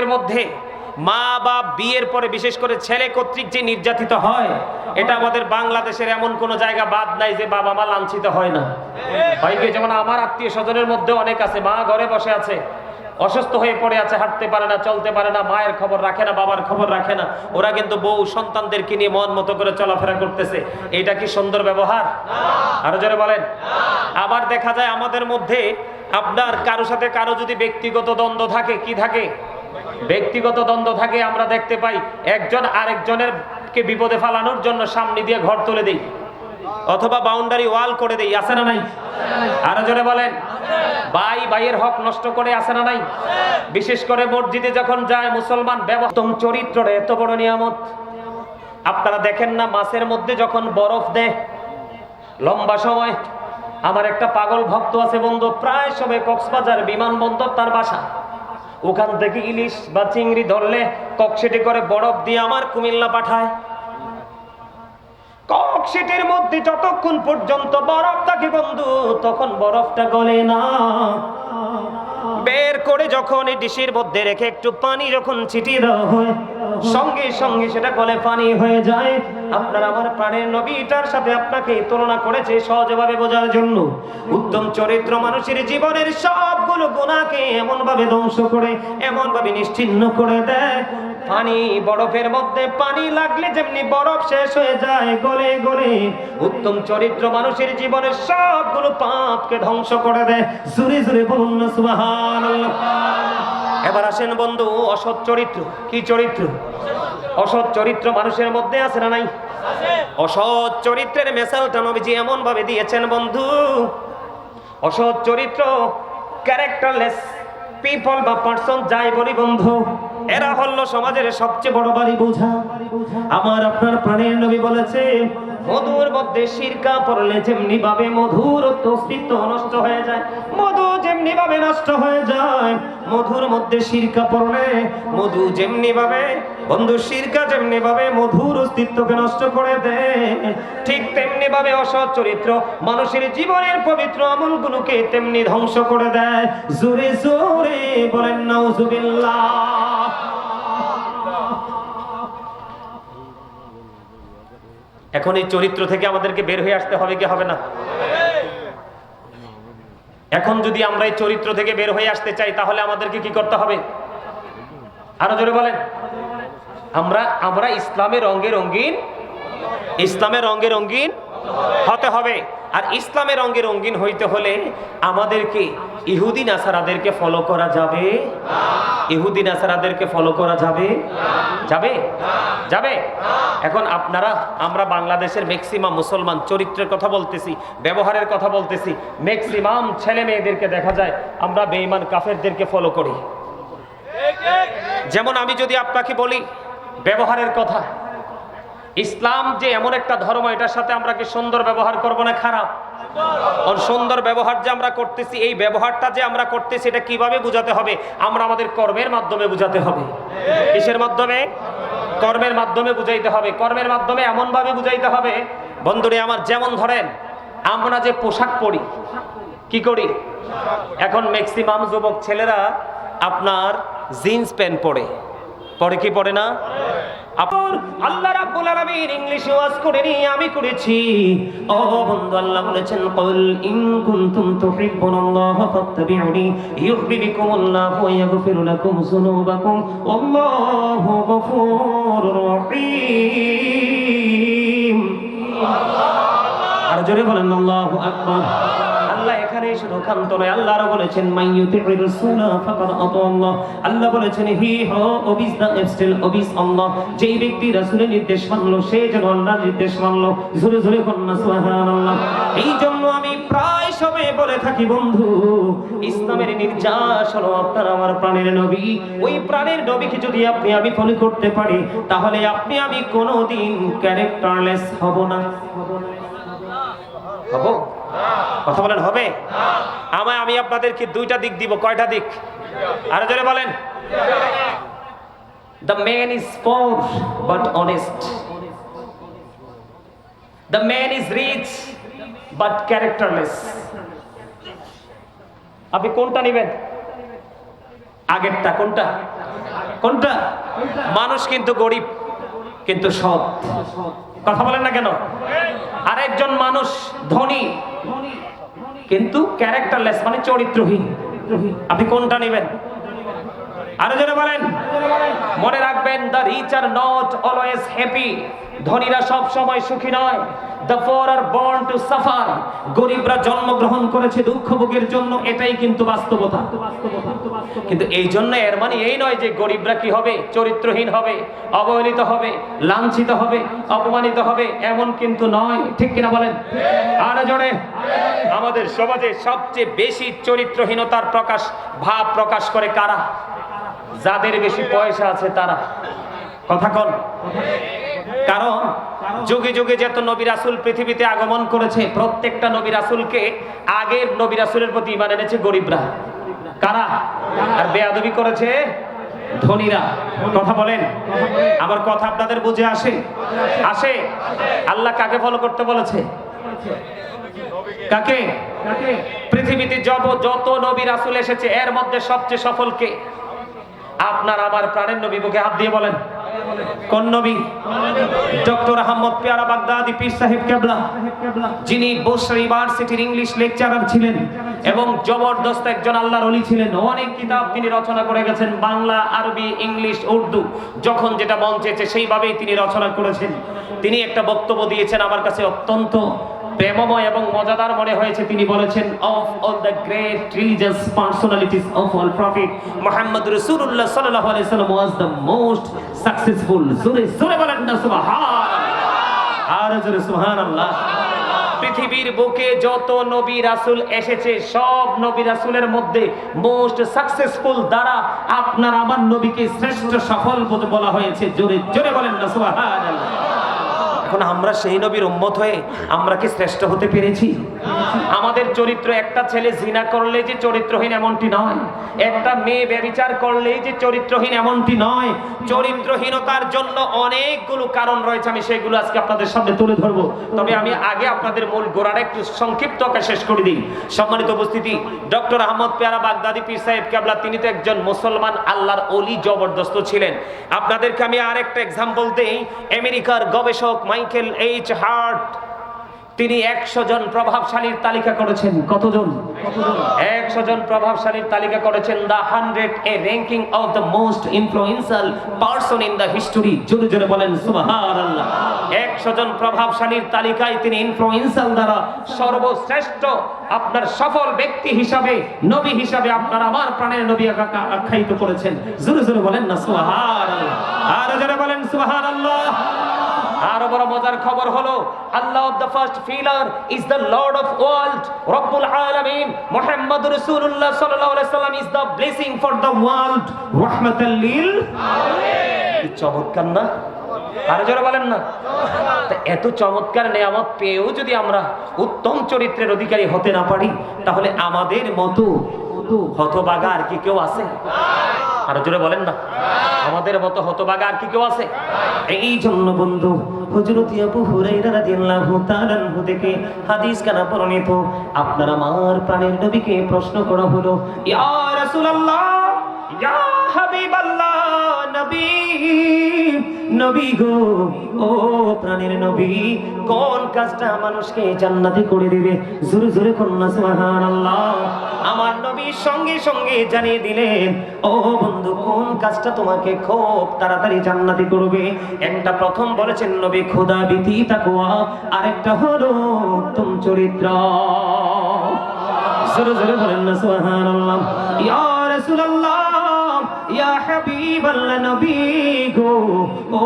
এর মধ্যে মা বাপ বিয়ের পরে বিশেষ করে ছেলে কর্তৃক যে নির্যাতিত হয়, এটা আমাদের বাংলাদেশের এমন কোন জায়গা বাদ নাই যে বাবা মা লাঞ্ছিত হয় না। ভাইকে যেমন আমার আত্মীয় স্বজনের মধ্যে অনেক আছে, মা ঘরে বসে আছে, অসুস্থ হয়ে পড়ে আছে, হাঁটতে পারে না, চলতে পারে না, মায়ের খবর রাখে না, বাবার খবর রাখে না, ওরা কিন্তু বউ সন্তানদেরকে নিয়ে মন মতো করে চলাফেরা করতেছে। এইটা কি সুন্দর ব্যবহার? আরো জোরে বলেন। আবার দেখা যায় আমাদের মধ্যে আপনার কারো সাথে কারো যদি ব্যক্তিগত দ্বন্দ্ব থাকে, কি থাকে? ব্যক্তিগত দ্বন্দ্ব থাকে, আমরা দেখতে পাই একজন আরেকজনের কে বিপদে ফেলানোর জন্য সামনে দিয়ে ঘর তুলে দেই অথবা বাউন্ডারি ওয়াল করে দেই, আছে না নাই? আরো জোরে বলেন। ভাই ভাইয়ের হক নষ্ট করে, আছে না নাই? বিশেষ করে মসজিদে যখন যায় মুসলমান, ব্যবহার চরিত্রের এত বড় নিয়ামত। আপনারা দেখেন না, মাছের মধ্যে যখন বরফ দেয় লম্বা সময়, আমার একটা পাগল ভক্ত আছে বন্ধু, প্রায় সময় কক্সবাজার বিমানবন্দর তার বাসা, ওখান থেকে ইলিশ বা চিংড়ি ধরলে ককশিটে করে বরফ দিয়ে আমার কুমিল্লা পাঠায়। ককশিটের মধ্যে যতক্ষণ পর্যন্ত বরফ থাকে বন্ধু, তখন বরফটা গলে না। বের করে যখন এই ডিশের মধ্যে রেখে একটু পানি যখন ছিটিয়ে দেওয়া হয়, সঙ্গে সঙ্গে সেটা গলে পানি হয়ে যায়। আপনার আমার প্রাণের নবীটার সাথে আপনাকে তুলনা করেছে সহজভাবে বোঝার জন্য। উত্তম চরিত্র মানুষের জীবনের সবগুলো গুনাহকে এমন ভাবে ধ্বংস করে, এমন ভাবে নিশ্চিহ্ন করে দেয়। পানি, বরফের মধ্যে পানি লাগলে যেমনি বরফ শেষ হয়ে যায় গলে গলে, উত্তম চরিত্র মানুষের জীবনের সবগুলো পাপকে ধ্বংস করে দেয়। জোরে জোরে বলুন না সুবহানাল্লাহ। এবার আসেন বন্ধু, অসৎ চরিত্র। কি চরিত্র? অসৎ চরিত্র মানুষের মধ্যে আছে না নাই? অসৎ চরিত্রের মেসালটা নবীজি এমন ভাবে দিয়েছেন বন্ধু। অসৎ চরিত্র, ক্যারেক্টারলেস পিপল বা পারসন যাই বলি বন্ধু, এরা হলো সমাজের সবচেয়ে বড় বাড়ি বোঝা। আমার আপনার প্রাণের নবী বলেছে, মধুর মধ্যে সিরকা পড়লে যেমনি ভাবে মধুর অস্তিত্ব নষ্ট হয়ে যায়, মধু যেমনি ভাবে নষ্ট হয়ে যায়, মধুর মধ্যে সিরকা পড়লে মধু যেমনি ভাবে, বন্ধু সিরকা যেমনি ভাবে মধুর অস্তিত্বকে নষ্ট করে দেয়, ঠিক তেমনি ভাবে অসৎ চরিত্র মানুষের জীবনের পবিত্র আমলগুলোকে তেমনি ধ্বংস করে দেয়। জোরে জোরে বলেন নাউজুবিল্লাহ। এখন এই চরিত্র থেকে আমাদেরকে বের হয়ে আসতে হবে কি হবে না? এখন যদি আমরা এই চরিত্র থেকে বের হয়ে আসতে চাই, তাহলে আমাদেরকে কি করতে হবে? আরো জোরে বলেন। আমরা ইসলামের রঙে রঙিন, ইসলামের রঙে রঙিন হতে হবে। আর ইসলামের রঙে রঙিন হইতে হলে আমাদেরকে ইহুদি নাসারাদেরকে ফলো করা যাবে? ইহুদি নাসারাদেরকে ফলো করা যাবে? যাবে? যাবে? এখন আমরা বাংলাদেশের ম্যাক্সিমাম মুসলমান, চরিত্রের কথা বলতেছি, ব্যবহারের কথা বলতেছি, ম্যাক্সিমাম ছেলে মেয়েদেরকে দেখা যায় আমরা বেঈমান কাফেরদেরকে ফলো করি। যেমন আমি যদি আপনাকে বলি ব্যবহারের কথা, ইসলাম যে এমন একটা ধর্ম, এটার সাথে আমরা কি সুন্দর ব্যবহার করব না খারাপ? সুন্দর ব্যবহার যে আমরা করতেছি, এই ব্যবহারটা যে আমরা করতেছি, এটা কিভাবে বুঝাতে হবে? আমরা আমাদের কর্মের মাধ্যমে বুঝাতে হবে। কিসের মাধ্যমে? কর্মের মাধ্যমে বুঝাইতে হবে। কর্মের মাধ্যমে এমন ভাবে বুঝাইতে হবে বন্ধুরে আমার, যেমন ধরেন আমরা যে পোশাক পরি, কি করি? এখন ম্যাক্সিমাম যুবক ছেলেরা আপনার জিন্স প্যান্ট পরে কি পরে না? আল্লাহ রাব্বুল আলামিন ইংলিশে ওয়াজ করেনি, আমি করেছি। ও বন্ধু, আল্লাহ বলেছেন, কুল ইন কুনতুম তুহিব্বুনাল্লাহ ফাত্তাবিউনি ইউহিব্বুকুমুল্লাহ ওয়া ইয়াগফির লাকুম যুনুবাকুম আল্লাহু গফুরুর রহিম। আর জোরে বলেন আল্লাহু আকবার। আল্লাহ এখানে শুধু ক্ষান্ত নয়, আল্লাহ আরো বলেছেন, মাইয়ুতির রাসূলা ফাকাদ আতাল্লাহ। আল্লাহ বলেছেন, হি হু ওবিস দা স্টিল ওবিস আল্লাহ। যেই ব্যক্তি রাসূলের নির্দেশ মানলো, সে যেন আল্লাহর নির্দেশ মানলো। জোরে জোরে বলুন সুবহানাল্লাহ। এই জন্য আমি প্রায় সময় বলে থাকি বন্ধু, ইসলামের নির্যাস হলো আপনার আমার প্রাণের নবী। ওই প্রাণের নবীকে যদি আপনি আমি ফলো করতে পারি, তাহলে আপনি আমি কোনোদিন ক্যারেক্টারলেস হব না। হব? কথা বলেন হবে? আমি আপনাদেরকে দুইটা দিক দিব। কয়টা দিক? আরো জোরে বলেন। The man is poor but honest. The man is rich but characterless. আপনি কোনটা নেবেন? আগেরটা কোনটা? কোনটা? মানুষ কিন্তু গরিব কিন্তু সৎ। কথা বলেন না কেন? আরেকজন মানুষ ধনী কিন্তু ক্যারেক্টারলেস, মানে চরিত্রহীন। আপনি কোনটা নেবেন? আরো যারা বলেন। মনে রাখবেন, the rich are not always happy. ধনীরা সব সময় সুখী নয়। The poor are born to suffer. গরিবরা জন্মগ্রহণ করেছে দুঃখ ভোগের জন্য, এটাই কিন্তু বাস্তবতা। কিন্তু এই জন্য এর মানে এই নয় যে গরিবরা কি হবে? চরিত্রহীন হবে, অবহেলিত হবে, লাঞ্ছিত হবে, অপমানিত হবে, এমন কিন্তু নয়। ঠিক কিনা বলেন? আর জোরে। আমাদের সমাজে সবচেয়ে বেশি চরিত্রহীনতার ভাব প্রকাশ করে কারা? যাদের বেশি পয়সা আছে তারা। কথা কন। কারণ যুগে যুগে যত নবী রাসূল পৃথিবীতে আগমন করেছে, প্রত্যেকটা নবী রাসূলকে আগের নবী রাসূলের প্রতি ঈমান এনেছে গরিবরা। কারা? আর বেয়াদবি করেছে ধনীরা। কথা বলেন। আমার কথা আপনাদের বুঝে আসে? আল্লাহ কাকে ফলো করতে বলেছে? কাকে? পৃথিবীতে যত নবী রাসূল এসেছে এর মধ্যে সবচেয়ে সফল কে? আপনার আমার প্রাণের নবী। বুকে হাত দিয়ে বলেন কোন নবী? ডক্টর আহমদ পেয়ারা বাগদাদি পীর সাহেব কেবলা, যিনি বসরা ইউনিভার্সিটির ইংলিশ লেকচারার ছিলেন এবং জবরদস্ত একজন আল্লাহর ওলি ছিলেন। অনেক কিতাব তিনি রচনা করে গেছেন, বাংলা, আরবি, ইংলিশ, উর্দু, যখন যেটা মন চেয়েছে সেইভাবেই তিনি রচনা করেছেন। তিনি একটা বক্তব্য দিয়েছেন, আমার কাছে অত্যন্ত প্রেমময় এবং মজাদার মনে হয়েছে। তিনি বলেছেন, of all the great religious personalities of all prophet Muhammad রাসূলুল্লাহ সাল্লাল্লাহু আলাইহি ওয়াসাল্লাম ওয়াজ দ্য মোস্ট সাকসেসফুল। জোরে বলেন না সুবহানাল্লাহ। আর জোরে সুবহানাল্লাহ। পৃথিবীর বুকে যত নবী রাসূল এসেছে সব নবী রাসূলের মধ্যে মোস্ট সাকসেসফুল দ্বারা আপনার আমার নবীকে শ্রেষ্ঠ সফল বলা হয়েছে। জোরে বলেন না সুবহানাল্লাহ। এখন আমরা সেই নবীর উম্মত হয়ে আমরা কি শ্রেষ্ঠ হতে পেরেছি? আমাদের চরিত্র, একটা ছেলে জিনা করলে যে চরিত্রহীন এমনটি নয়, একটা মেয়ে ব্যভিচার করলেই যে চরিত্রহীন এমনটি নয়। চরিত্রহীনতার জন্য অনেকগুলো কারণ রয়েছে, আমি সেগুলো আজকে আপনাদের সামনে তুলে ধরবো। তবে আমি আগে আপনাদের মূল গোড়াটা একটু সংক্ষিপ্ত শেষ করে দিই। সম্মানিত উপস্থিতি, ডক্টর আহমদ পেয়ারা বাগদাদি পীর সাহেব কেবলা, তিনি তো একজন মুসলমান আল্লাহর ওলি, জবরদস্ত ছিলেন। আপনাদেরকে আমি আরেকটা এক্সাম্পল দেই। আমেরিকার গবেষক মাইকেল এইচ হার্ট, তিনি 100 জন প্রভাবশালীর তালিকা করেছেন। কতজন? 100 জন প্রভাবশালীর তালিকা করেছেন। The 100 A ranking of the most influential person in the history. জোরে জোরে বলেন সুবহানাল্লাহ। 100 জন প্রভাবশালীর তালিকায় তিনি ইনফ্লুয়েন্সিয়াল দ্বারা সর্বশ্রেষ্ঠ আপনার সফল ব্যক্তি হিসাবে, নবী হিসাবে আপনার আমার প্রাণের নবী আখ্যায়িত করেছেন। জোরে জোরে বলেন না সুবহানাল্লাহ। আর জোরে বলেন সুবহানাল্লাহ। আরো বড় মজার খবর হলো, Allah of the first pillar is the lord of world, রব্বুল আলামিন মুহাম্মদ রাসূলুল্লাহ সাল্লাল্লাহু আলাইহি সাল্লাম is the blessing for the world, রাহমাতাল লিল আলামিন। কি চমৎকার না? আরো জোরে বলেন না। এত চমৎকার নিয়ামত পেয়েও যদি আমরা উত্তম চরিত্রের অধিকারী হতে না পারি, তাহলে আমাদের মতো হতভাগা আর কি কেউ আছে? আরো জোরে বলেন না। আমাদের মতো হতভাগা আর কি কেউ আছে? এই জন্য বন্ধু, হযরত আবু হুরায়রা রাদিয়াল্লাহু তাআলা আনহু থেকে হাদিস কানা বর্ণিত, আপনার আমার প্রাণের নবীকে প্রশ্ন করা হলো, ইয়া রাসূলুল্লাহ, ইয়া হাবিবাল্লাহ, নবী নবী গো, ও প্রাণের নবী, কোন কাজটা মানুষকে জান্নাতি করে দিবে? জোরে জোরে কন্যা সুবহানাল্লাহ। আমার নবী সঙ্গে সঙ্গে জানিয়ে দিলেন, ও বন্ধু, কোন কাজটা তোমাকে খুব তাড়াতাড়ি জান্নাতি করবে? একটা প্রথম বলেছেন নবী খোদা ভীতি তাকওয়া, আরেকটা হলো উত্তম চরিত্র। জোরে জোরে বলেন না সুবহানাল্লাহ। ইয়া রাসূলুল্লাহ, ইয়া হাবিবাল্লাহ, নবী গো, ও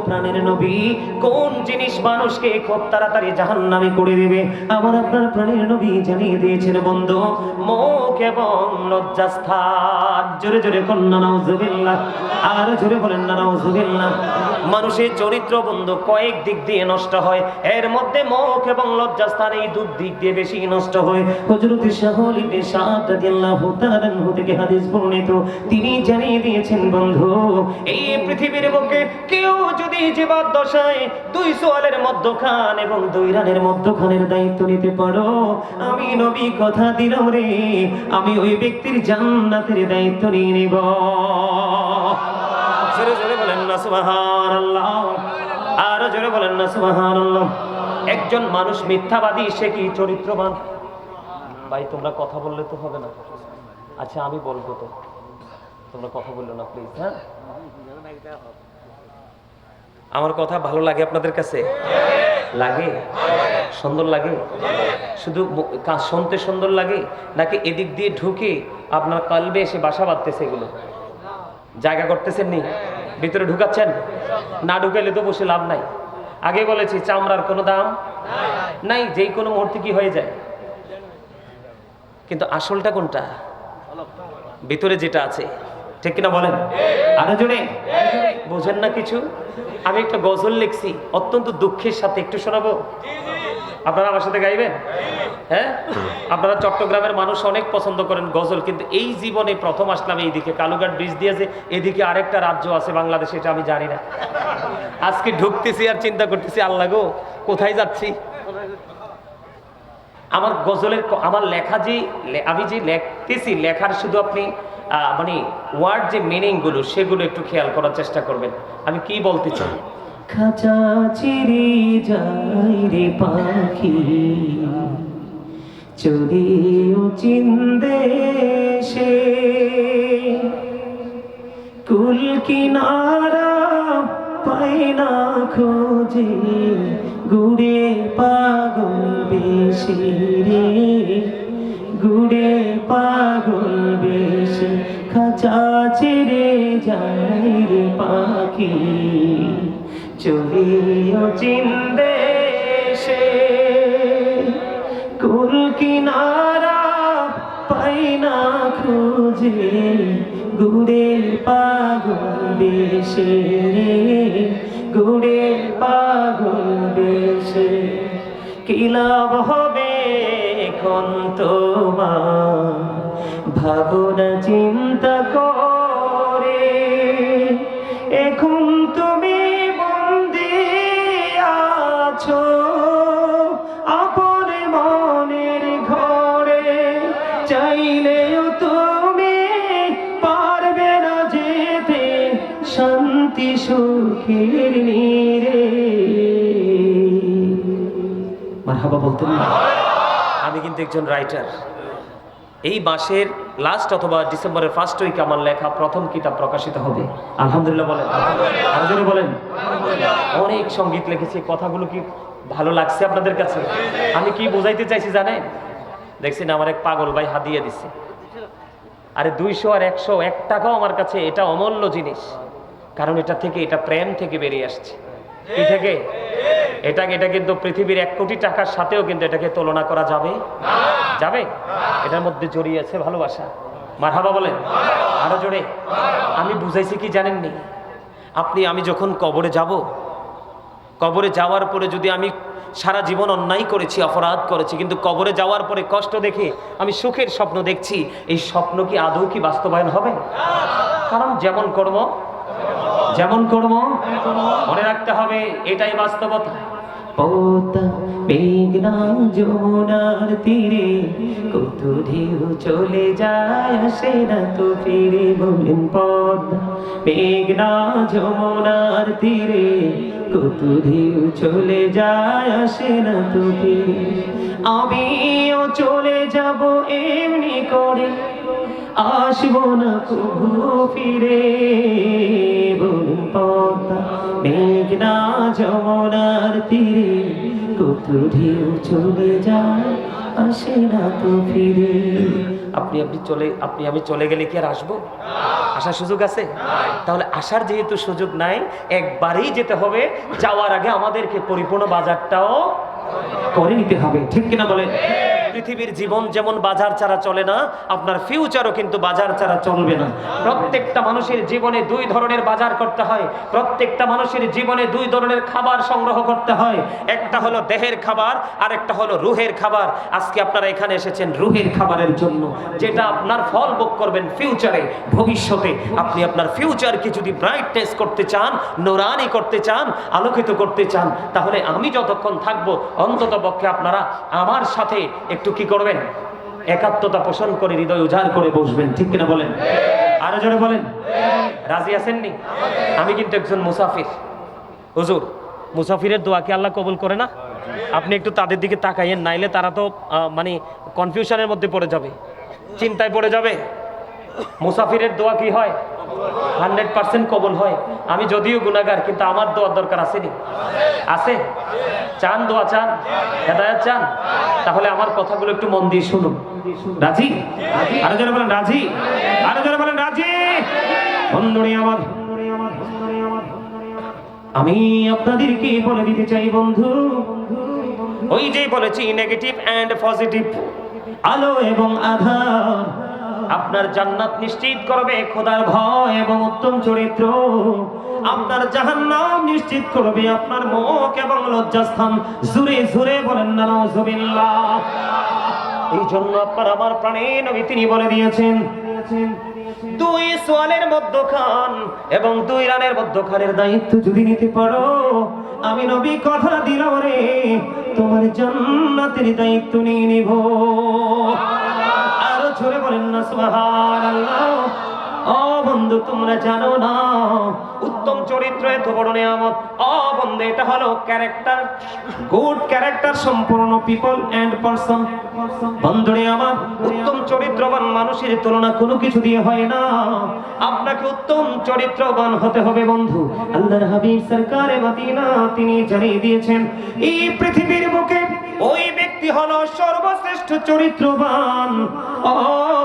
প্রাণের নবী, কোন জিনিস মানুষকে খুব তাড়াতাড়ি জাহান্নামী করে দিবে? আমার আপনার প্রাণের নবী জানিয়ে দিয়েছেন বন্ধু, মুখ এবং লজ্জাস্থান। জোরে জোরে কন্যা নাউজুবিল্লাহ। আর জোরে বলেন না নাউজুবিল্লাহ। মানুষের চরিত্র বন্ধু কয়েক দিক দিয়ে নষ্ট হয়, এর মধ্যে মুখ এবং লজ্জাস্থান এই দুই দিক দিয়ে বেশি নষ্ট হয়। হযরত সাহল ইবনে সাদ রাদিয়াল্লাহু তাআলা আনহু থেকে হাদিস বর্ণিত, তিনি জানিয়ে দিয়েছেন বন্ধু, এই পৃথিবীর বুকে কেউ যদি জীবদ্দশায় 2 সোয়ালের মধ্যখান এবং 2 রানের মধ্যখানের দায়িত্ব নিতে পারো, আমি নবী কথা দিলাম রে, আমি ওই ব্যক্তির জান্নাতের দায়িত্ব নিয়ে নিব। জোরে জোরে বলেন না সুবহানাল্লাহ, আরো জোরে বলেন না সুবহানাল্লাহ। একজন মানুষ মিথ্যাবাদী, সে কি চরিত্রবান? ভাই তোমরা কথা বললে তো হবে না। আচ্ছা আমি বলবো তো, তোমরা কথা বললো না প্লিজ। হ্যাঁ, আমার কথা ভালো লাগে আপনাদের কাছে? লাগে? সুন্দর লাগে? শুধু শুনতে সুন্দর লাগে, নাকি এদিক দিয়ে ঢুকে আপনার কলবে এসে বাসা বাঁধতেছে? এগুলো জায়গা করতেছেন নি, ভিতরে ঢুকাচ্ছেন? না ঢুকাইলে তো বসে লাভ নাই। আগে বলেছি চামড়ার কোনো দাম নাই, যেই কোনো মুহূর্তে কি হয়ে যায়। কিন্তু আসলটা কোনটা? ভিতরে যেটা আছে, ঠিক কিনা বলেন? আরো জোরে বোঝেন না কিছু? আমি একটা গজল লিখছি অত্যন্ত দুঃখের সাথে, একটু শোনাবো? আপনারা আমার সাথে গাইবেন? হ্যাঁ, আপনারা চট্টগ্রামের মানুষ অনেক পছন্দ করেন গজল, কিন্তু এই জীবনে প্রথম আসলাম এইদিকে। কালুঘাট ব্রিজ দিয়েছে, এদিকে আরেকটা রাজ্য আছে বাংলাদেশে, এটা আমি জানি না। আজকে ঢুকতেছি আর চিন্তা করতেছি, আল্লাহ গো কোথায় যাচ্ছি। আমার গজলের, আমার লেখা যে, আমি যে লেখতেছি, লেখার শুধু আপনি মানে ওয়ার্ড যে মিনিং গুলো, সেগুলো একটু খেয়াল করার চেষ্টা করবেন। আমি কি বলতে চাই? খাঁচা চিরে যায় রে পাখি, চড়িও চিন্দেশে, কুল কিনারা পাই না খোঁজে, গুড়ে পাগল বেশি রে, গুড়ে পাগল বেশি। খাঁচা ছেড়ে যায় রে পাখি, চড়িও চিন্দেশে, কুল কিনারা পাই না খোঁজে, গুড়ে পাগল বেশি রে, গুড়ে পাগল বেশি। কি লাভ হবে এখন তোমার ভাবনা চিন্তা করে, এখন তুমি বন্দী আছো আপন মনের ঘরে, চাইলেও তুমি পারবে না যেতে শান্তি সুখের নীড়ে। মারহাবা বলতেন না? আমি কিন্তু একজন রাইটার। এই মাসের লাস্ট অথবা ডিসেম্বরের ফার্স্ট উইকে আমার লেখা প্রথম কিতাব প্রকাশিত হবে, আলহামদুলিল্লাহ বলেন, আরো জোরে বলেন। অনেক সঙ্গীত লিখেছি, কথাগুলো কি ভালো লাগছে আপনাদের কাছে? আমি কি বোঝাইতে চাইছি জানেন? দেখছেন আমার এক পাগল ভাই হাদিয়া দিচ্ছে, আরে 200 আর 100 1 টাকাও আমার কাছে এটা অমূল্য জিনিস, কারণ এটা থেকে, এটা প্রেম থেকে বেরিয়ে আসছে। কি থেকে? এটা কিন্তু পৃথিবীর 1 কোটি টাকার সাথেও কিন্তু এটাকে তুলনা করা যাবে যাবে? এটার মধ্যে জড়িয়ে আছে ভালোবাসা। মারহাবা বলেন, আরো জোরে। আমি বুঝাইছি কি জানেননি? আমি যখন কবরে যাব, কবরে যাওয়ার পরে যদি আমি সারা জীবন অন্যায় করেছি, অপরাধ করেছি, কিন্তু কবরে যাওয়ার পরে কষ্ট দেখে আমি সুখের স্বপ্ন দেখছি, এই স্বপ্ন কি আদৌ কি বাস্তবায়ন হবে? কারণ যেমন কর্ম মনে রাখতে হবে, এটাই বাস্তবতা। পোতা মেঘনা যমুনার তীরে, কত ঢেউ চলে যায় আসে না তো ফিরে। বলেন পদ্মা মেঘনা যমুনার তীরে, কত ঢেউ চলে যায় আসে না তো ফিরে। আমিও চলে যাব এমনি করে, আসবো না কবু ফিরে। বলুন পদ্মা মেঘনা যমুনার তীরে, কত ঢেউ চলে যায় আসে না তো ফিরে। আমি চলে গেলে কি আর আসবো? আসার সুযোগ আছে? তাহলে আসার যেহেতু সুযোগ নাই, একবারেই যেতে হবে। যাওয়ার আগে আমাদেরকে পরিপূর্ণ বাজারটাও করে নিতে হবে, ঠিক কিনা বলেন? পৃথিবীর জীবন যেমন বাজার ছাড়া চলে না, আপনার ফিউচারও কিন্তু বাজার ছাড়া চলবে না। প্রত্যেকটা মানুষের জীবনে 2 ধরনের বাজার করতে হয়, প্রত্যেকটা মানুষের জীবনে 2 ধরনের খাবার সংগ্রহ করতে হয়। একটা হলো দেহের খাবার, আর একটা হলো রুহের খাবার। আজকে আপনারা এখানে এসেছেন রুহের খাবারের জন্য, যেটা আপনার ফল ভোগ করবেন ফিউচারে, ভবিষ্যতে। আপনি আপনার ফিউচারকে যদি ব্রাইটনেস করতে চান, নূরানি করতে চান, আলোকিত করতে চান, তাহলে আমি যতক্ষণ থাকবো অন্তত পক্ষে আপনারা আমার সাথে একটু কি করবেন? একাত্মতা পোষণ করে হৃদয় উজাড় করে বসবেন, ঠিক কিনা বলেন? আরো জোরে বলেন রাজি আছেননি? আমি কিন্তু একজন মুসাফির। হুজুর, মুসাফিরের দোয়া কি আল্লাহ কবুল করে না? আপনি একটু তাদের দিকে তাকাইয়েন, নাইলে তারা তো মানে কনফিউশনের মধ্যে পড়ে যাবে, চিন্তায় পড়ে যাবে। মুসাফিরের দোয়া কি হয়? 100% কবুল হয়। আমি যদিও গুনাহগার, কিন্তু আমার দোয়ার দরকার আসেনি? আছে? চান দোয়া, চান হেদায়েত চান? তাহলে আমার কথাগুলো একটু মন দিয়ে শুনুন। রাজি? আরো জোরে বলেন রাজি? আরো জোরে বলেন রাজি? বন্ধুরে আমার, আমি আপনাদেরকে বলে দিতে চাই বন্ধু, ওই যে বলেছি নেগেটিভ এন্ড পজিটিভ, আলো এবং আঁধার আপনার জান্নাত নিশ্চিত করবে খোদার ভয় এবং উত্তম চরিত্র, আপনার জাহান্নাম নিশ্চিত করবে আপনার মুখ এবং লজ্জাস্থান। জোরে জোরে বলেন না নাউজুবিল্লাহ। এই জন্য আপনার আমার প্রাণের নবী তিনি বলে দিয়েছেন, দুই সোয়ালের মধ্যখান এবং দুই রানের মধ্যখানের দায়িত্ব যদি নিতে পারো, আমি নবী কথা দিলাম রে তোমার জান্নাতের দায়িত্ব নিয়ে নিব। আরো জোরে বলেন না সুবহানাল্লাহ। ও বন্ধু, তোমরা জানো না উত্তম চরিত্র এত বড় নিয়ামত? ও বন্ধু, এটা হলো ক্যারেক্টার, গুড ক্যারেক্টার সম্পূর্ণ পিপল এন্ড পারসন। বন্ধুরে আমার, উত্তম চরিত্রবান মানুষের তুলনা কোনো কিছু দিয়ে হয় না। আপনাকে উত্তম চরিত্রবান হতে হবে বন্ধু। আল্লাহর হাবিব সরকারে মদিনা তিনি জানিয়ে দিয়েছেন, এই পৃথিবীর বুকে ওই ব্যক্তি হলো সর্বশ্রেষ্ঠ চরিত্রবান। ও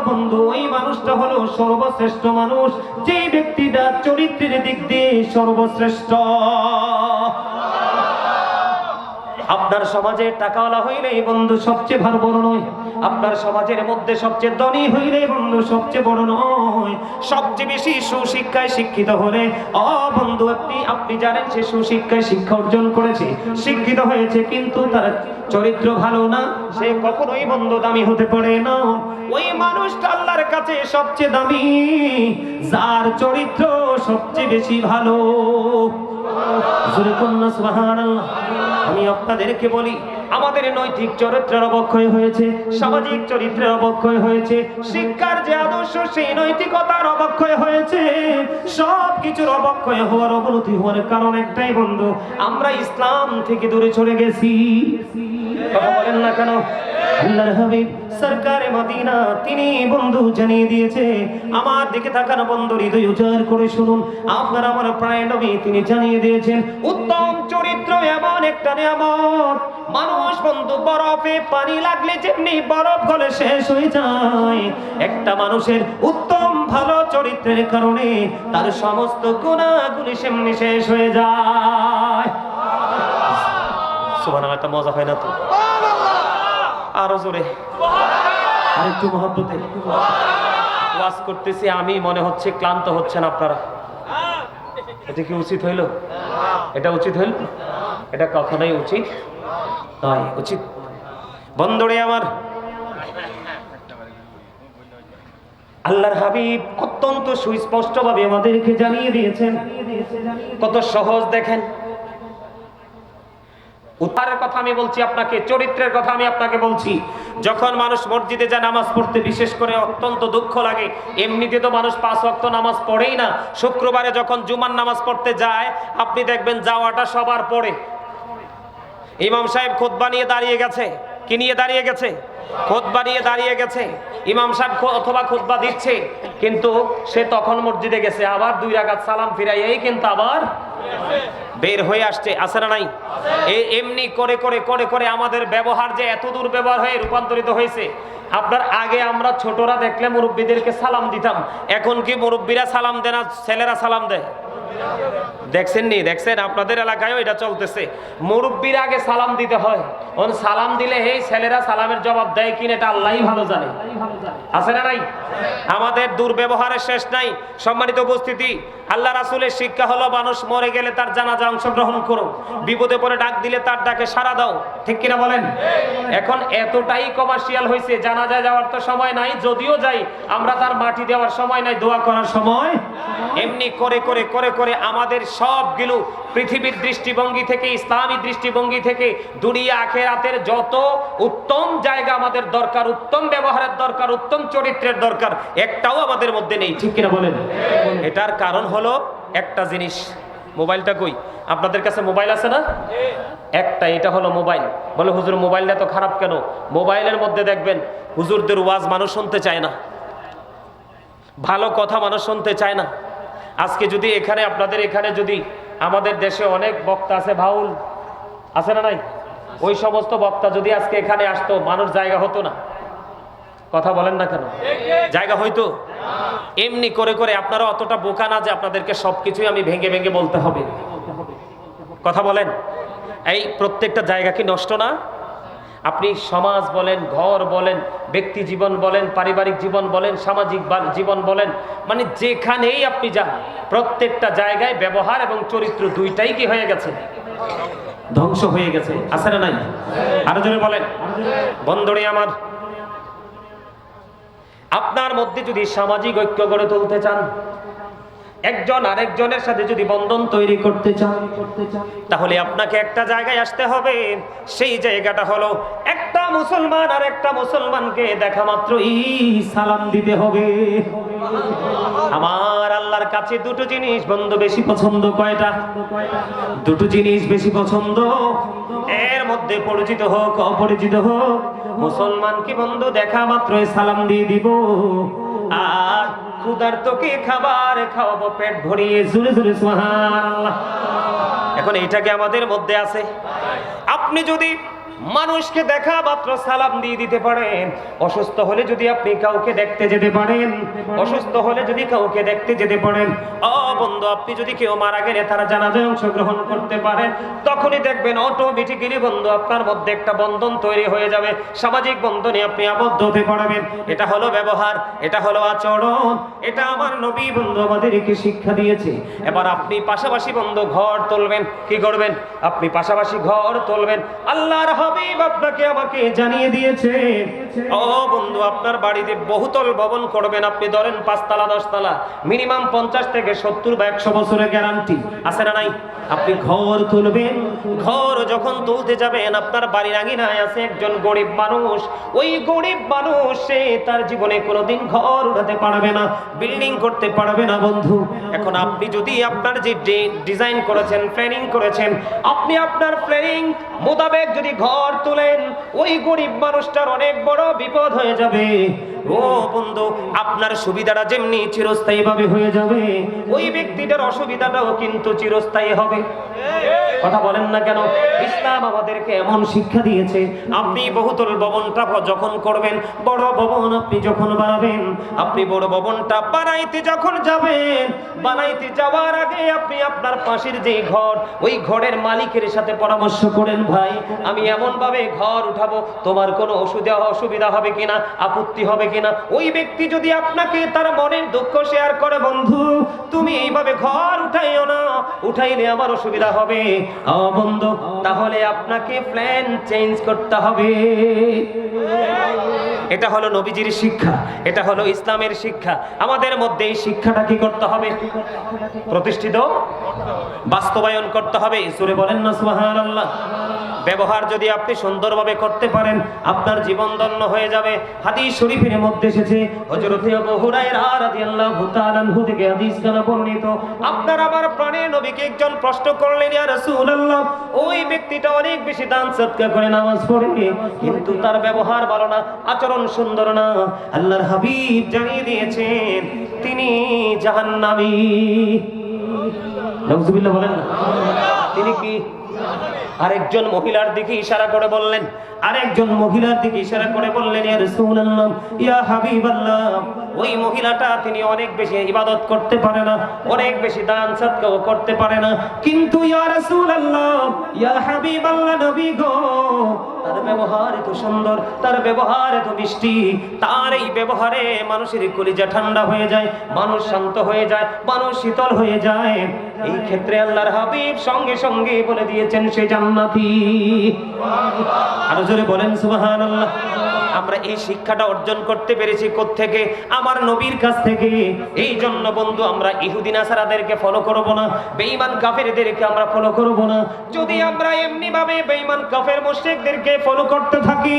বন্ধু, ওই মানুষটা হলো সর্বশ্রেষ্ঠ মানুষ, যে ব্যক্তিটা চরিত্রের দিক দিয়ে সর্বশ্রেষ্ঠ। আপনার সমাজে টাকাওয়ালা হইলেই বন্ধু সবচেয়ে ভালো বড় নয়, আপনার সমাজের মধ্যে সবচেয়ে ধনী হইলে বন্ধু সবচেয়ে বড় নয়। সবচেয়ে বেশি সুশিক্ষায় শিক্ষিত হলে, ও বন্ধু আপনি জানেন সে সুশিক্ষায় শিক্ষা অর্জন করেছে, শিক্ষিত হয়েছে, কিন্তু তার চরিত্র ভালো না, সে কখনোই বন্ধু দামি হতে পারে না। ওই মানুষটা আল্লাহর কাছে সবচেয়ে দামি, যার চরিত্র সবচেয়ে বেশি ভালো। সুবহানাল্লাহ। আমি আপনাদেরকে বলি, আমাদের নৈতিক চরিত্রের অবক্ষয় হয়েছে, সামাজিক চরিত্রের অবক্ষয় হয়েছে, শিক্ষার যে আদর্শ সেই নৈতিকতার অবক্ষয় হয়েছে। সব কিছুর অবক্ষয় হওয়ার, অবনতি হওয়ার কারণ একটাই বন্ধু, আমরা ইসলাম থেকে দূরে চলে গেছি। কথা বলেন না কেন? আল্লাহর হাবিব সরকারে মদিনা তিনি বন্ধু জানিয়ে দিয়েছে, আমার দিকে তাকান বন্ধু, হৃদয় উজাড় করে শুনুন। আপনার আমার প্রায় নবী তিনি জানিয়ে দিয়েছেন, উত্তম চরিত্র এমন একটা নিয়ামত, মানুষ বন্ধু বরফে পানি লাগলে যেমনি বরফ গলে শেষ হয়ে যায়, একটা মানুষের উত্তম ভালো চরিত্রের কারণে তার সমস্ত গুনাহগুলি সেমনি শেষ হয়ে যায়। সুবহানাল্লাহ। একটা মজা হয় না তো? আরো জোরে, আরেকটু মহব্বতে ওয়াজ করতেছি আমি, মনে হচ্ছে ক্লান্ত হচ্ছেন আপনারা। এটা কি উচিত হইল? এটা উচিত হইল? এটা কখনোই উচিত নয়। উচিত বন্ধুরে আমার, আল্লাহর হাবিব অত্যন্ত সুস্পষ্ট ভাবে আমাদেরকে জানিয়ে দিয়েছেন, কত সহজ দেখেন। উত্তরের কথা আমি বলছি আপনাকে, চরিত্রের কথা আমি আপনাকে বলছি। যখন মানুষ মসজিদে যায় নামাজ পড়তে, বিশেষ করে অত্যন্ত দুঃখ লাগে, এমনিতে তো মানুষ 5 ওয়াক্ত নামাজ পড়েই না, শুক্রবারে যখন জুমার নামাজ পড়তে যায় আপনি দেখবেন যাওয়াটা সবার পড়ে। ইমাম সাহেব খুতবা নিয়ে দাঁড়িয়ে গেছে, কি নিয়ে দাঁড়িয়ে গেছে? খুতবা নিয়ে দাঁড়িয়ে গেছে। ইমাম সাহেব অথবা খুতবা দিচ্ছে, কিন্তু সে তখন মসজিদে গেছে, আবার 2 রাকাত সালাম ফিরাইয়াই কিন্তু আবার বের হয়ে আসছে। আছে না নাই? এমনি করে করে করে করে আমাদের ব্যবহার যে এত দূর ব্যবহার হয়ে রূপান্তরিত হয়েছে। আপনার আগে আমরা ছোটরা দেখলে মুরব্বীদেরকে সালাম দিতাম, এখন কি মুরব্বীরা সালাম দেয় না ছেলেরা সালাম দেয়? দেখছেন নি? দেখছেন আপনাদের এলাকায়ও এটা চলতেছে। মুরব্বীর আগে সালাম দিতে হয়, সালাম দিলে এই ছেলেরা সালামের জবাব দেয় কিনা এটা আল্লাহই ভালো জানে। আছে না নাই? আমাদের দুর্ব্যবহারের শেষ নাই। সম্মানিত উপস্থিতি, আল্লাহ রাসূলের শিক্ষা হলো মানুষ মরে গেলে তার জানাজা অংশগ্রহণ করো, বিপদে পড়ে ডাক দিলে তার ডাকে সাড়া দাও। ঠিক কিনা বলেন? এখন এতটাই কমার্শিয়াল হয়েছে, জানাজা যাওয়ার তো সময় নাই, যদিও যাই আমরা তার মাটি দেওয়ার সময় নাই, দোয়া করার সময়। এমনি করে করে করে করে করে আমাদের সবগুলো পৃথিবীর দৃষ্টিভঙ্গি থেকে, ইসলামী দৃষ্টিভঙ্গি থেকে, দুনিয়া আখিরাতের যত উত্তম জায়গা আমাদের দরকার, উত্তম ব্যবহারের দরকার, উত্তম চরিত্রের দরকার, একটাও আমাদের মধ্যে নেই। ঠিক কিনা বলেন? এটার কারণ হলো একটা জিনিস। মোবাইলটা কই? আপনাদের কাছে মোবাইল আছে না? একটা, এটা হলো মোবাইল। বলে হুজুর মোবাইলটা তো খারাপ কেন? মোবাইলের মধ্যে দেখবেন হুজুরদের ওয়াজ মানুষ শুনতে চায় না, ভালো কথা মানুষ শুনতে চায় না। আজকে যদি এখানে আপনাদের এখানে যদি আমাদের দেশে অনেক বক্তা আছে, বাউল আছে না নাই, ওই সমস্ত বক্তা যদি আজকে এখানে আসতো, মানুষ জায়গা হতো না। কথা বলেন না কেন? জায়গা হইতো? এমনি করে করে আপনারা অতটা বোকা না যে আপনাদেরকে সবকিছুই আমি ভেঙে ভেঙে বলতে হবে। কথা বলেন, এই প্রত্যেকটা জায়গা কি নষ্ট না? আপনি সমাজ বলেন, ঘর বলেন, ব্যক্তি জীবন বলেন, পারিবারিক জীবন বলেন, সামাজিক জীবন বলেন, মানে যেখানেই আপনি যান প্রত্যেকটা জায়গায় ব্যবহার এবং চরিত্র দুইটাই কি হয়ে গেছে? ধ্বংস হয়ে গেছে। আছে না নাই? আরো জোরে বলেন। বন্ধুরে আমার, আপনার মধ্যে যদি সামাজিক ঐক্য গড়ে তুলতে চান, একজন আরেকজনের সাথে যদি বন্ধন তৈরি করতে চান, তাহলে আপনাকে একটা জায়গায় আসতে হবে। সেই জায়গাটা হলো একটা মুসলমান আর একটা মুসলমানকে দেখা মাত্রই সালাম দিতে হবে। আমার আল্লাহর কাছে দুটো জিনিস বন্ধু বেশি পছন্দ। কয়টা? দুটো জিনিস বেশি পছন্দ। এর মধ্যে পরিচিত হোক অপরিচিত হোক, মুসলমানকে বন্ধু দেখা মাত্রই সালাম দিয়ে দিব, আর ক্ষুধার্তকে খাবার খাওয়াবো পেট ভরিয়ে। জোরে জোরে সুবহানাল্লাহ। এখন এইটাকে আমাদের মধ্যে আছে। আপনি যদি মানুষকে দেখা মাত্র সালাম দিয়ে দিতে পারেন, অসুস্থ হলে যদি আপনি কাউকে দেখতে যেতে পারেন, অসুস্থ হলে যদি কাউকে দেখতে যেতে পারেন, ও বন্ধু আপনি যদি কেউ মারা গেলে তারা জানাজায় অংশগ্রহণ করতে পারেন, তখনই দেখবেন অটোমেটিক্যালি বন্ধু আপনার মধ্যে একটা বন্ধন তৈরি হয়ে যাবে, সামাজিক বন্ধনে আপনি আবদ্ধ হতে পারবেন। এটা হলো ব্যবহার, এটা হলো আচরণ, এটা আমার নবী বন্ধু আমাদেরকে শিক্ষা দিয়েছে। এবার আপনি পাশাপাশি বন্ধু ঘর তুলবেন। কি করবেন? আপনি পাশাপাশি ঘর তুলবেন। আল্লাহর হাবিব আপনাকে আমাকে জানিয়ে দিয়েছে, ও বন্ধু আপনার বাড়িতে বহুতল ভবন করবেন, আপনি ধরেন 5 তলা 10 তলা, মিনিমাম 50 থেকে 70 বা 100 বছরের গ্যারান্টি আছে না নাই? আপনি ঘর তুলবেন। ঘর যখন তুলতে যাবেন, আপনার বাড়ির আঙিনায় আছে একজন গরিব মানুষ। ওই গরিব মানুষ সে তার জীবনে কোনোদিন ঘর উঠাতে পারবে না, বিল্ডিং করতে পারবে না বন্ধু। এখন আপনি যদি আপনার যে ডিজাইন করেছেন, প্ল্যানিং করেছেন, আপনি আপনার প্ল্যানিং মোতাবেক যদি ঘর তুলেন, ওই গরিব মানুষটার অনেক বড় বিপদ হয়ে যাবে। ও বন্ধু আপনার সুবিধাটা যেমনি চিরস্থায়ী ভাবে হয়ে যাবে, ওই ব্যক্তিটার অসুবিধাটাও কিন্তু চিরস্থায়ী হবে। কথা বলেন না কেন? ইসলাম আমাদেরকে এমন শিক্ষা দিয়েছে, আপনি বহুতল ভবনটা যখন করবেন, বড় ভবন আপনি যখন বানাবেন, আপনি বড় ভবনটা বানাইতে যখন যাবেন, বানাইতে যাওয়ার আগে আপনি আপনার পাশের যে ঘর, ওই ঘরের মালিকের সাথে পরামর্শ করেন, ভাই আমি এমন ভাবে ঘর উঠাবো, তোমার কোনো অসুবিধা হবে কিনা, আপত্তি হবে কিনা? ওই ব্যক্তি যদি আপনাকে তার মনের দুঃখ শেয়ার করে, বন্ধু তুমি এইভাবে ঘর উঠাইও না, উঠাইলে আমার অসুবিধা হবে, বন্ধু তাহলে আপনাকে প্ল্যান চেঞ্জ করতে হবে। এটা হলো নবীজির শিক্ষা, এটা হলো ইসলামের শিক্ষা। আমাদের মধ্যে এই শিক্ষাটা কি করতে হবে? প্রতিষ্ঠিত, বাস্তবায়ন করতে হবে। সূরা বলেন না সুবহানাল্লাহ। ব্যবহার যদি আপনি সুন্দরভাবে করতে পারেন, আপনার জীবন ধন্য হয়ে যাবে। হাদিস শরীফের মধ্যে এসেছে, হযরত আবু হুরায়রা রাদিয়াল্লাহু তাআলা আনহু থেকে হাদিস কানা বর্ণিত, আপনার আমার প্রাণের নবীকে একজন প্রশ্ন করলেন, ইয়া রাসূলুল্লাহ, ওই ব্যক্তিটা অনেক বেশি দান সদকা করে, নামাজ পড়ে, কিন্তু তার ব্যবহার ভালো না, আচরণ সুন্দর না। আল্লাহর হাবিব জানিয়ে দিয়েছেন তিনি জাহান্নামী। নাউযুবিল্লাহ বলেন না। তিনি কি? আরেকজন মহিলার দিকে ইশারা করে বললেন, আরেকজন মহিলার দিকে ইশারা করে বললেন, ইয়া রাসূলুল্লাহ, ইয়া হাবিবাল্লাহ, ওই মহিলাটা তিনি অনেক বেশি ইবাদত করতে পারে না, অনেক বেশি দান সদকাও করতে পারে না, কিন্তু ইয়া রাসূলুল্লাহ, ইয়া হাবিবাল্লাহ, নবী গো, তার ব্যবহার এত সুন্দর, তার ব্যবহার এত মিষ্টি, তার এই ব্যবহারে মানুষের কলিজা ঠান্ডা হয়ে যায়, মানুষ শান্ত হয়ে যায়, মানুষ শীতল হয়ে যায়। এই ক্ষেত্রে আল্লাহর হাবিব সঙ্গে সঙ্গে বলে দিয়েছেন সে জান্নাতি। আরো জোরে বলেন সুবহানাল্লাহ। আমরা এই শিক্ষাটা অর্জন করতে পেরেছি কোত্থেকে? আমার নবীর কাছ থেকে। এই জন্য বন্ধু আমরা ইহুদি নাসারাদেরকে ফলো করব না, বেঈমান কাফেরদেরকে আমরা ফলো করব না। যদি আমরা এমনি ভাবে বেঈমান কাফের মুশরিকদেরকে ফলো করতে থাকি,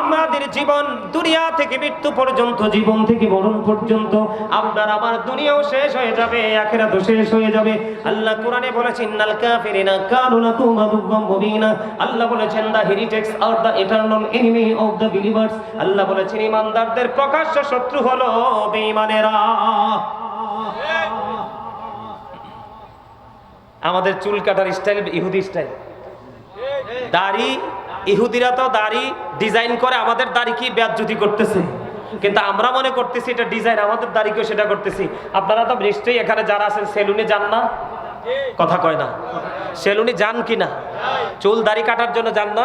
আমাদের জীবন দুনিয়া থেকে মৃত্যু পর্যন্ত, জীবন থেকে মরণ পর্যন্ত আপনার আমার দুনিয়াও শেষ হয়ে যাবে, আখিরাতও শেষ হয়ে যাবে। আল্লাহ কোরআনে বলেছেন ইন্নাল কাফিরিনা কানু লাকুম আদুওয়াম মুবিনা। আল্লাহ বলেছেন the heretics are the eternal enemy of the believers. Allah বলেছেন ঈমানদারদের প্রকাশ্য শত্রু হলো বেঈমানেরা। আমাদের চুল কাটার স্টাইল ইহুদি স্টাইল, দাড়ি, ইহুদিরা তো দাড়ি ডিজাইন করে, আমাদের দাড়ি কি বেয়াজ্জতি করতেছে, কিন্তু আমরা মনে করতেছি এটা ডিজাইন, আমাদের দাড়িকেও সেটা করতেছি। আপনারা তো নিশ্চয়ই এখানে যারা আছেন সেলুনে যান না? কথা কয় না। সেলুনে যান কি না? চুল দাড়ি কাটার জন্য যান না?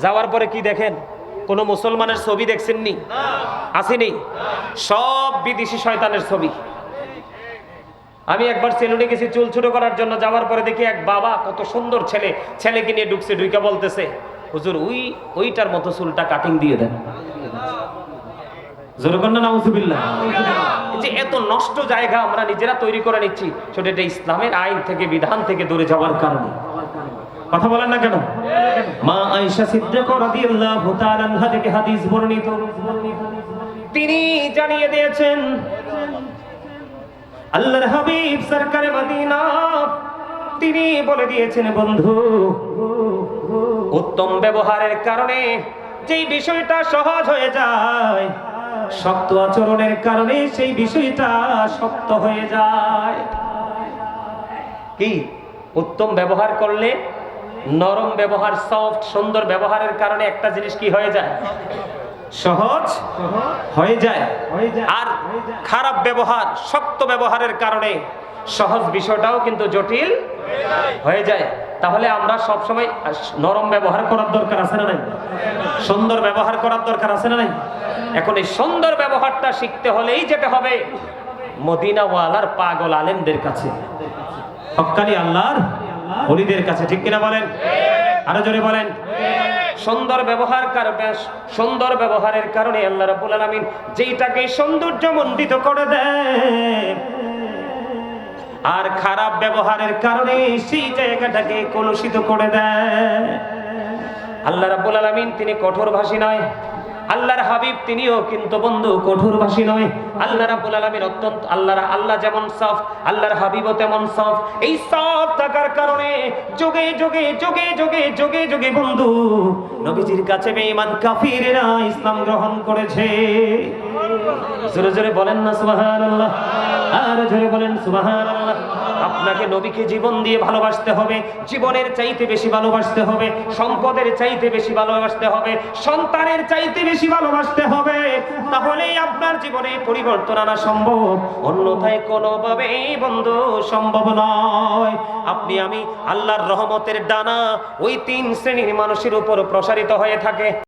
যাওয়ার পরে কি দেখেন? কোনো মুসলমানের ছবি দেখছেননি? আসেনি? সব বিদেশি শয়তানের ছবি। আমি একবার সেলুনে গেছি চুল ছোট করার জন্য, যাওয়ার পরে দেখি এক বাবা কত সুন্দর ছেলে, ছেলেকে নিয়ে ঢুকছে, ঢুকে বলতেছে হুজুর ওইটার মতো চুলটা কাটিং দিয়ে দেন। যে এত নষ্ট জায়গা আমরা নিজেরা তৈরি করে নিচ্ছি, সেটা এটা ইসলামের আইন থেকে, বিধান থেকে দূরে যাওয়ার কারণে। কথা বলেন না কেন? মা আয়েশা সিদ্দিকা রাদিয়াল্লাহু তাআলা আনহা থেকে হাদিস বর্ণিত, তিনি জানিয়ে দিয়েছেন আল্লাহর হাবিব সরকারে মদিনা তিনি বলে দিয়েছেন, বন্ধু উত্তম ব্যবহারের কারণে যেই বিষয়টা সহজ হয়ে যায়, শক্ত আচরণের কারণে সেই বিষয়টা শক্ত হয়ে যায়। কি? উত্তম ব্যবহার করলে, নরম ব্যবহার, সফট সুন্দর ব্যবহারের কারণে একটা জিনিস কি হয়ে যায়? সহজ হয়ে যায়। আর খারাপ ব্যবহার, শক্ত ব্যবহারের কারণে সহজ বিষয়টাও কিন্তু জটিল হয়ে যায়। তাহলে আমরা সব সময় নরম ব্যবহার করার দরকার আছে না নাই? সুন্দর ব্যবহার করার দরকার আছে না নাই? এখন এই সুন্দর ব্যবহারটা শিখতে হলেই যেতে হবে মদিনাওয়ালার পাগল আলেমদের কাছে, হক্কানি আল্লাহর ওলিদের কাছে। ঠিক কিনা বলেন? আরো জোরে বলেন। সুন্দর ব্যবহার করবে, সুন্দর ব্যবহারের কারণে আল্লাহ রাব্বুল আলামিন যেইটাকে সৌন্দর্যমণ্ডিত করে দেয়, আর খারাপ ব্যবহারের কারণে সেই জায়গাটাকে কলুষিত করে দেয়। আল্লাহ রাব্বুল আলামিন তিনি কঠোরভাষী নয়, আল্লাহর হাবিব তিনিও কিন্তু বন্ধু কঠোরভাষী নয়। আল্লাহ রাব্বুল আলামিন অত্যন্ত, আল্লাহ যেমন সফট, আল্লাহর হাবিবও তেমন সফট। এই সফট থাকার কারণে যুগে যুগে যুগে যুগে যুগে যুগে বন্ধু নবীজির কাছে বেঈমান কাফিররা ইসলাম গ্রহণ করেছে। জোরে জোরে বলেন না সুবহানাল্লাহ, আর জোরে বলেন সুবহানাল্লাহ। আপনাকে নবীকে জীবন দিয়ে ভালোবাসতে হবে, জীবনের চাইতে বেশি ভালোবাসতে হবে, সম্পদের চাইতে বেশি ভালোবাসতে হবে, সন্তানের চাইতে বেশি ভালোবাসতে হবে। তাহলেই আপনার জীবনে পরিবর্তন আনা সম্ভব, অন্যথায় কোনোভাবেই বন্ধু সম্ভব নয়। আপনি আমি আল্লাহর রহমতের ডানা ওই 3 শ্রেণীর মানুষের উপর প্রসারিত হয়ে থাকে।